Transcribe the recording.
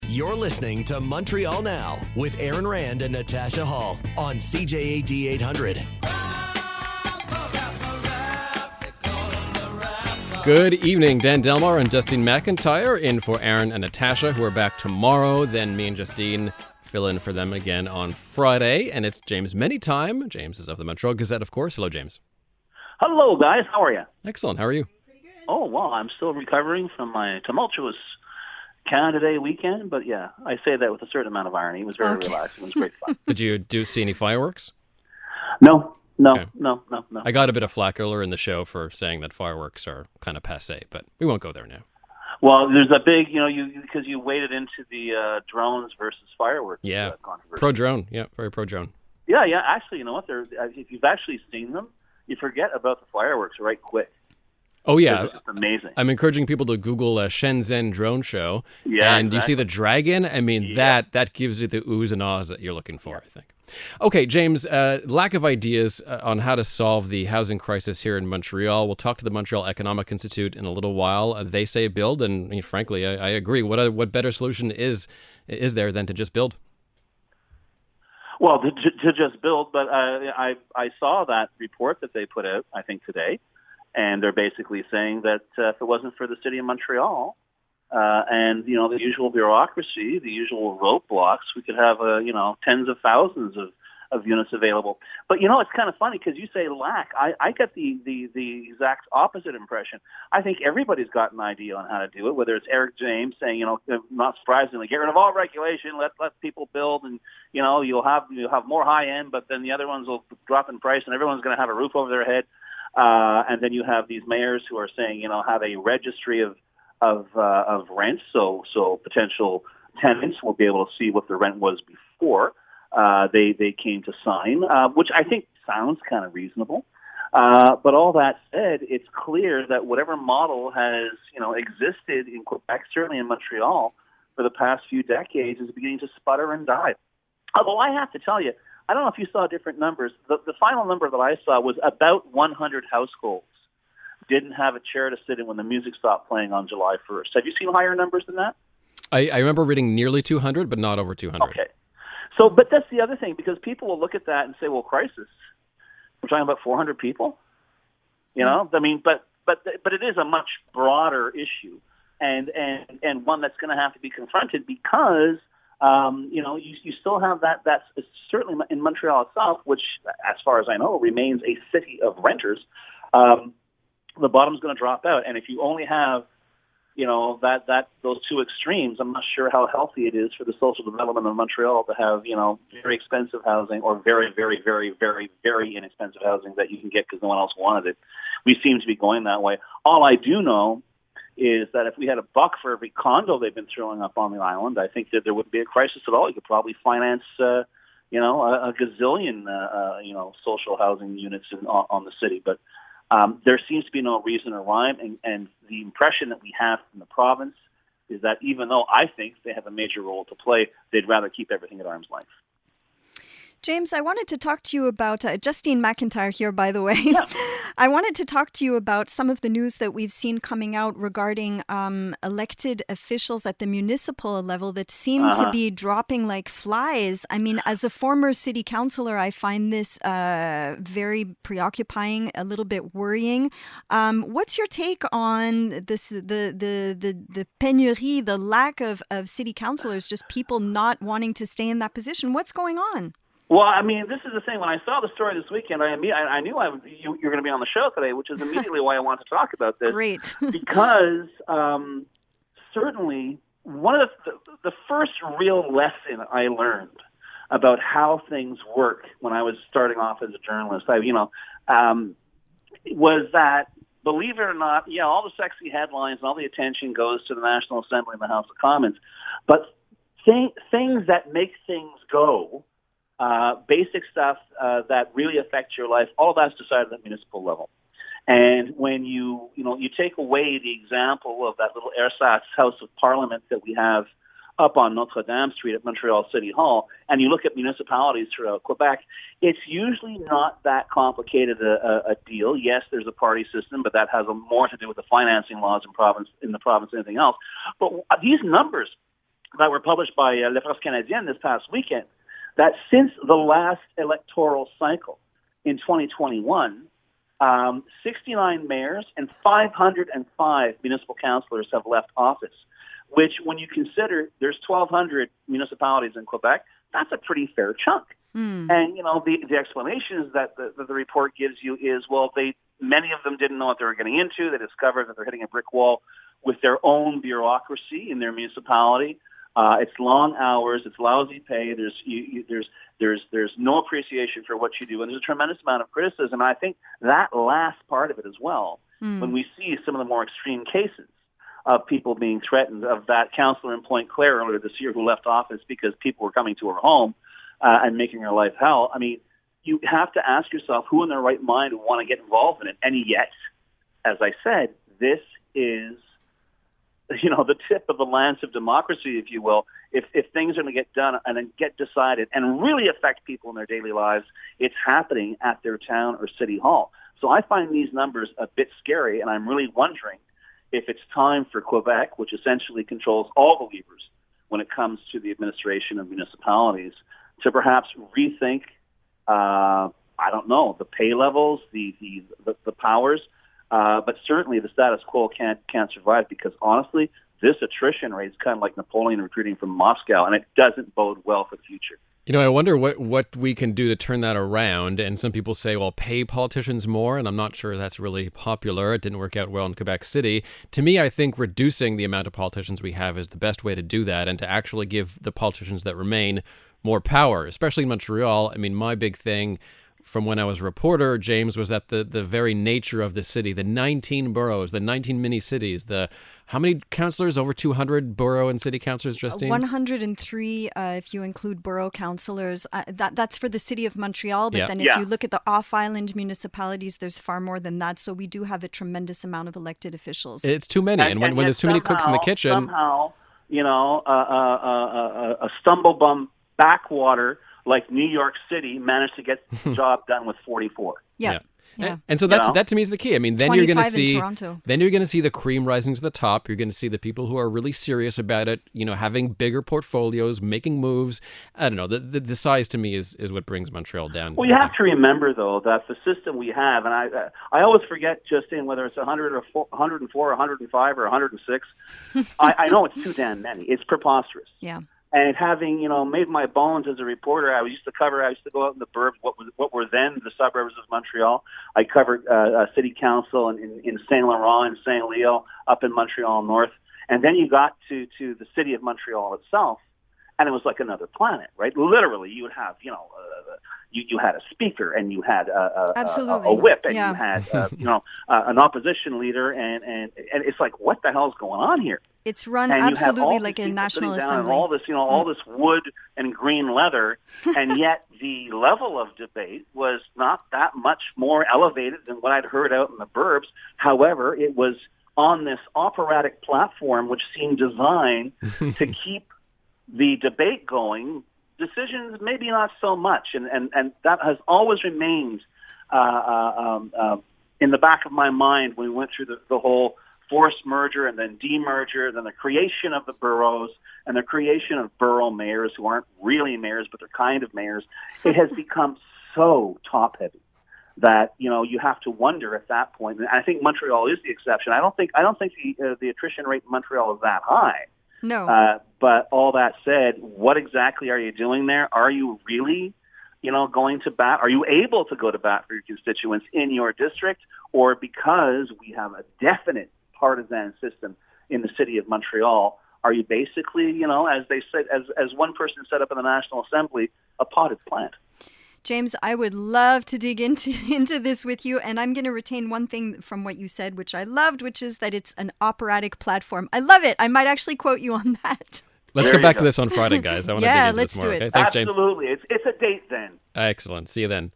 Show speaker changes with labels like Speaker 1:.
Speaker 1: You're listening to Montreal Now with Aaron Rand and Natasha Hall on CJAD 800.
Speaker 2: Good evening, Dan Delmar and Justine McIntyre in for Aaron and Natasha, who are back tomorrow. Then me and Justine fill in for them again on Friday. And it's James Mennie time. James is of the Montreal Gazette, of course. Hello, James.
Speaker 3: Hello, guys. How are you?
Speaker 2: Excellent. How are you?
Speaker 3: Oh, well, I'm still recovering from my tumultuous Canada Day weekend. But yeah, I say that with a certain amount of irony. It was very relaxing. It was great fun.
Speaker 2: Did you see any fireworks?
Speaker 3: No.
Speaker 2: Okay.
Speaker 3: No.
Speaker 2: I got a bit of flack earlier in the show for saying that fireworks are kind of passé, but we won't go there now.
Speaker 3: Well, there's a big, because you waded into the drones versus fireworks controversy.
Speaker 2: Pro-drone. Yeah, very pro-drone.
Speaker 3: Yeah. Actually, you know what? If you've actually seen them, you forget about the fireworks right quick.
Speaker 2: Oh, yeah.
Speaker 3: It's just amazing.
Speaker 2: I'm encouraging people to Google Shenzhen drone show.
Speaker 3: Yeah,
Speaker 2: and
Speaker 3: exactly.
Speaker 2: You see the dragon? I mean, that gives you the oohs and ahs that you're looking for, I think. Okay, James, lack of ideas on how to solve the housing crisis here in Montreal. We'll talk to the Montreal Economic Institute in a little while. They say build, and frankly, I agree. What better solution is there than to just build?
Speaker 3: Well, to just build, but I saw that report that they put out, I think, today. And they're basically saying that if it wasn't for the city of Montreal and, the usual bureaucracy, the usual roadblocks, we could have, tens of thousands of units available. But, it's kind of funny because you say lack. I get the exact opposite impression. I think everybody's got an idea on how to do it, whether it's Eric James saying, not surprisingly, get rid of all regulation, let people build, and, you'll have more high end, but then the other ones will drop in price and everyone's going to have a roof over their head. And then you have these mayors who are saying, have a registry of rents, so potential tenants will be able to see what the rent was before they came to sign, which I think sounds kind of reasonable. But all that said, it's clear that whatever model has existed in Quebec, certainly in Montreal, for the past few decades, is beginning to sputter and die. Although I have to tell you, I don't know if you saw different numbers. The final number that I saw was about 100 households didn't have a chair to sit in when the music stopped playing on July 1st. Have you seen higher numbers than that?
Speaker 2: I remember reading nearly 200, but not over 200.
Speaker 3: Okay. So, but that's the other thing, because people will look at that and say, well, crisis. We're talking about 400 people? I mean, but it is a much broader issue and one that's going to have to be confronted because you still have that's certainly in Montreal itself, which, as far as I know, remains a city of renters. The bottom's going to drop out, and if you only have, those two extremes, I'm not sure how healthy it is for the social development of Montreal to have, very expensive housing or very, very, very, very, very inexpensive housing that you can get because no one else wanted it. We seem to be going that way. All I do know is that if we had a buck for every condo they've been throwing up on the island, I think that there wouldn't be a crisis at all. You could probably finance, a gazillion, social housing units on the city. But there seems to be no reason or rhyme. And the impression that we have from the province is that even though I think they have a major role to play, they'd rather keep everything at arm's length.
Speaker 4: James, I wanted to talk to you about, Justine McIntyre here, by the way.
Speaker 3: Yeah.
Speaker 4: I wanted to talk to you about some of the news that we've seen coming out regarding elected officials at the municipal level that seem to be dropping like flies. I mean, as a former city councilor, I find this very preoccupying, a little bit worrying. What's your take on this, the pénurie, the lack of city councilors, just people not wanting to stay in that position? What's going on?
Speaker 3: Well, I mean, this is the thing. When I saw the story this weekend, I knew you were going to be on the show today, which is immediately why I wanted to talk about this.
Speaker 4: Great.
Speaker 3: Because certainly one of the first real lesson I learned about how things work when I was starting off as a journalist, was that, believe it or not, all the sexy headlines and all the attention goes to the National Assembly and the House of Commons, but things that make things go, basic stuff that really affects your life, all of that's decided at the municipal level. And when you take away the example of that little ersatz House of Parliament that we have up on Notre Dame Street at Montreal City Hall, and you look at municipalities throughout Quebec, it's usually not that complicated a deal. Yes, there's a party system, but that has more to do with the financing laws in the province than anything else. But these numbers that were published by La Presse Canadienne this past weekend, that since the last electoral cycle in 2021, 69 mayors and 505 municipal councillors have left office, which when you consider there's 1,200 municipalities in Quebec, that's a pretty fair chunk. And, the explanations that the report gives you is, well, many of them didn't know what they were getting into. They discovered that they're hitting a brick wall with their own bureaucracy in their municipality. It's long hours. It's lousy pay. There's no appreciation for what you do, and there's a tremendous amount of criticism. And I think that last part of it as well, when we see some of the more extreme cases of people being threatened, of that councillor in Pointe Claire earlier this year who left office because people were coming to her home and making her life hell. I mean, you have to ask yourself who in their right mind would want to get involved in it. And yet, as I said, this is the tip of the lance of democracy, if you will. If things are going to get done and then get decided and really affect people in their daily lives, it's happening at their town or city hall. So I find these numbers a bit scary, and I'm really wondering if it's time for Quebec, which essentially controls all the levers when it comes to the administration of municipalities, to perhaps rethink, the pay levels, the powers. But certainly the status quo can't survive, because honestly, this attrition rate is kind of like Napoleon retreating from Moscow, and it doesn't bode well for the future.
Speaker 2: I wonder what we can do to turn that around. And some people say, well, pay politicians more, and I'm not sure that's really popular. It didn't work out well in Quebec City. To me, I think reducing the amount of politicians we have is the best way to do that, and to actually give the politicians that remain more power, especially in Montreal. I mean, my big thing from when I was a reporter, James, was that the very nature of the city, the 19 boroughs, the 19 mini cities, how many councillors? Over 200 borough and city councillors, Justine? 103
Speaker 4: if you include borough councillors. That's for the city of Montreal, but then if you look at the off-island municipalities, there's far more than that. So we do have a tremendous amount of elected officials.
Speaker 2: It's too many. And when there's too many cooks in the kitchen...
Speaker 3: Somehow, a stumble-bum backwater like New York City managed to get the job done with 44.
Speaker 4: Yeah.
Speaker 2: And so that to me is the key. I mean, then you're going to see
Speaker 4: Toronto.
Speaker 2: Then you're going to see the cream rising to the top. You're going to see the people who are really serious about it, having bigger portfolios, making moves. I don't know. The size to me is what brings Montreal down.
Speaker 3: Well, you have to remember though that the system we have, and I always forget, Justine, whether it's 100 or 104 or 105 or 106. I know it's too damn many. It's preposterous.
Speaker 4: Yeah.
Speaker 3: And having, made my bones as a reporter, I used to go out in the burbs, what were then the suburbs of Montreal. I covered city council in Saint Laurent and Saint Leo up in Montreal North. And then you got to the city of Montreal itself, and it was like another planet, right? Literally, you would have, you had a speaker, and you had a whip, and you had, an opposition leader, and it's like, what the hell's going on here?
Speaker 4: It's run absolutely like a national assembly.
Speaker 3: All this, all this wood and green leather, and yet the level of debate was not that much more elevated than what I'd heard out in the burbs. However, it was on this operatic platform, which seemed designed to keep the debate going. Decisions, maybe not so much, and that has always remained in the back of my mind when we went through the whole forced merger and then demerger, then the creation of the boroughs and the creation of borough mayors who aren't really mayors, but they're kind of mayors. It has become so top-heavy that you have to wonder at that point. And I think Montreal is the exception. I don't think the attrition rate in Montreal is that high.
Speaker 4: No.
Speaker 3: But all that said, what exactly are you doing there? Are you really, going to bat? Are you able to go to bat for your constituents in your district? Or because we have a definite partisan system in the city of Montreal, are you basically, as they said, as one person said up in the National Assembly, a potted plant?
Speaker 4: James, I would love to dig into this with you, and I'm going to retain one thing from what you said, which I loved, which is that it's an operatic platform. I love it. I might actually quote you on that.
Speaker 2: Let's come back to this on Friday, guys. I want to dig into this more.
Speaker 4: Let's do it.
Speaker 2: Okay? Thanks, James.
Speaker 3: Absolutely. It's a date then.
Speaker 2: Excellent. See you then.